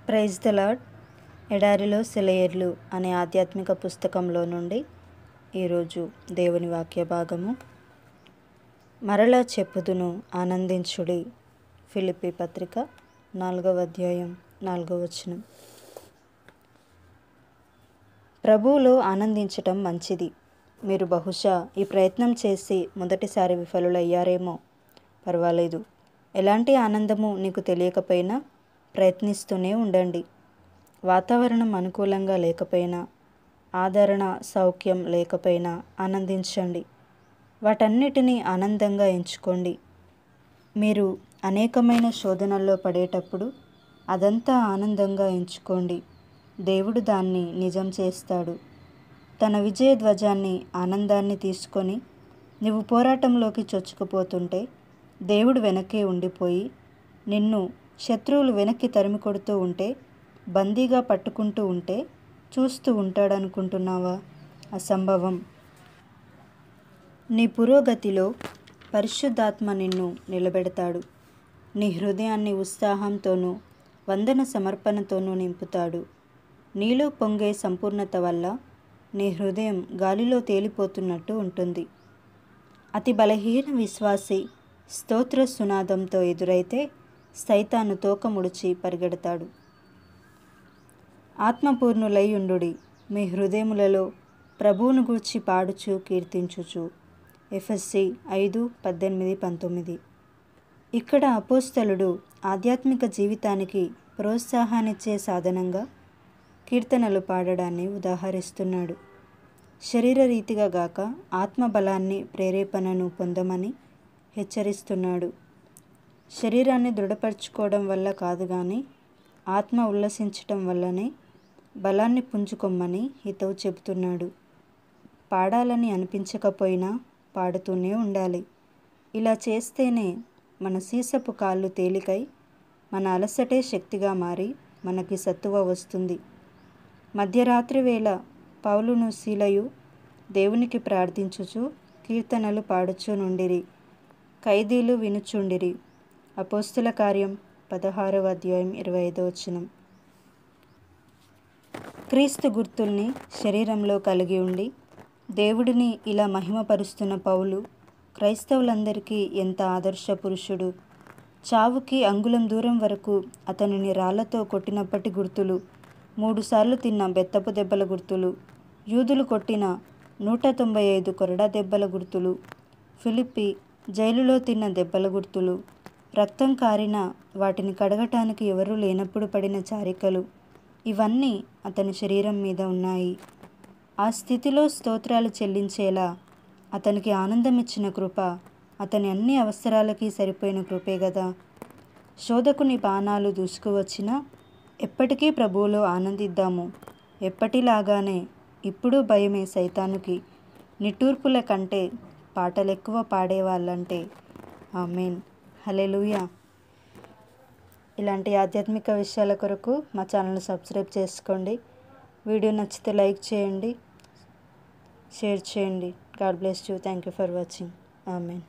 Praise the lord. ఎడారిలో సెలయేర్లు అనే ఆధ్యాత్మిక పుస్తకంలో నుండి ఈరోజు దేవుని వాక్య భాగము. మరలా చెప్పుదును ఆనందించుడి. ఫిలిప్పీ పత్రిక 4వ అధ్యాయం 4వ వచనం. ప్రభువులో ఆనందించటం మంచిది. మీరు బహుశా ఈ ప్రయత్నం చేసి మొదటిసారి విఫలులయ్యారేమో. పర్వాలేదు. ఎలాంటి ఆనందము నీకు తెలియకపోయినా ప్రయత్నిస్తూనే ఉండండి. వాతావరణం అనుకూలంగా లేకపోయినా, ఆదరణ సౌఖ్యం లేకపోయినా ఆనందించండి. వాటన్నిటినీ ఆనందంగా ఎంచుకోండి. మీరు అనేకమైన శోధనల్లో పడేటప్పుడు అదంతా ఆనందంగా ఎంచుకోండి. దేవుడు దాన్ని నిజం చేస్తాడు. తన విజయ ధ్వజాన్ని, ఆనందాన్ని తీసుకొని నువ్వు పోరాటంలోకి చొచ్చుకుపోతుంటే దేవుడు వెనకే ఉండిపోయి నిన్ను శత్రువులు వెనక్కి తరిమి కొడుతూ ఉంటే, బందీగా పట్టుకుంటూ ఉంటే చూస్తూ ఉంటాడనుకుంటున్నావా? అసంభవం. నీ పురోగతిలో పరిశుద్ధాత్మ నిన్ను నిలబెడతాడు. నీ హృదయాన్ని ఉత్సాహంతోనూ వందన సమర్పణతోనూ నింపుతాడు. నీలో పొంగే సంపూర్ణత వల్ల నీ హృదయం గాలిలో తేలిపోతున్నట్టు ఉంటుంది. అతి బలహీన విశ్వాసి స్తోత్ర సునాదంతో ఎదురైతే సైతాను తోక ముడిచి పరిగెడతాడు. ఆత్మపూర్ణులై ఉండుడి. మీ హృదయములలో ప్రభువును గూర్చి పాడుచు కీర్తించుచు. ఎఫెసీ 5:18-19. ఇక్కడ అపోస్తలుడు ఆధ్యాత్మిక జీవితానికి ప్రోత్సాహాన్నిచ్చే సాధనంగా కీర్తనలు పాడడాన్ని ఉదాహరిస్తున్నాడు. శరీరరీతిగా గాక ఆత్మబలాన్ని, ప్రేరేపణను పొందమని హెచ్చరిస్తున్నాడు. శరీరాన్ని దృఢపరచుకోవడం వల్ల కాదు కానీ ఆత్మ ఉల్లసించటం వల్లనే బలాన్ని పుంజుకొమ్మని హితవు చెబుతున్నాడు. పాడాలని అనిపించకపోయినా పాడుతూనే ఉండాలి. ఇలా చేస్తేనే మన సీసపు కాళ్ళు తేలికై మన అలసటే శక్తిగా మారి మనకి సత్తువ వస్తుంది. మధ్యరాత్రి వేళ పౌలును సీలయు దేవునికి ప్రార్థించుచు కీర్తనలు పాడుచు నుండిరి. ఖైదీలు వినుచుండిరి. అపోస్తుల కార్యం 16వ అధ్యాయం 25వ వచనం. క్రీస్తు గుర్తుల్ని శరీరంలో కలిగి ఉండి దేవుడిని ఇలా మహిమపరుస్తున్న పౌలు క్రైస్తవులందరికీ ఎంత ఆదర్శ పురుషుడు. చావుకి అంగుళం దూరం వరకు అతనిని రాళ్లతో కొట్టినప్పటి గుర్తులు, 3 సార్లు తిన్న బెత్తపు దెబ్బల గుర్తులు, యూదులు కొట్టిన 195 కొరడా దెబ్బల గుర్తులు, ఫిలిప్పీ జైలులో తిన్న దెబ్బల గుర్తులు, రక్తం కారిన వాటిని కడగటానికి ఎవరూ లేనప్పుడు పడిన చారికలు, ఇవన్నీ అతని శరీరం మీద ఉన్నాయి. ఆ స్థితిలో స్తోత్రాలు చెల్లించేలా అతనికి ఆనందమిచ్చిన కృప అతని అన్ని అవసరాలకి సరిపోయిన కృపే గదా. శోధకుని బాణాలు దూసుకువచ్చినా ఎప్పటికీ ప్రభువులో ఆనందిద్దాము. ఎప్పటిలాగానే ఇప్పుడు భయమే సైతానుకి. నిట్టూర్పుల కంటే పాటలెక్కువ పాడేవాళ్ళంటే. ఆమేన్. హల్లెలూయా. ఇలాంటి ఆధ్యాత్మిక విషయాల కొరకు మా ఛానల్ని సబ్స్క్రైబ్ చేసుకోండి. వీడియో నచ్చితే లైక్ చేయండి, షేర్ చేయండి. God bless you. Thank you for watching. Amen.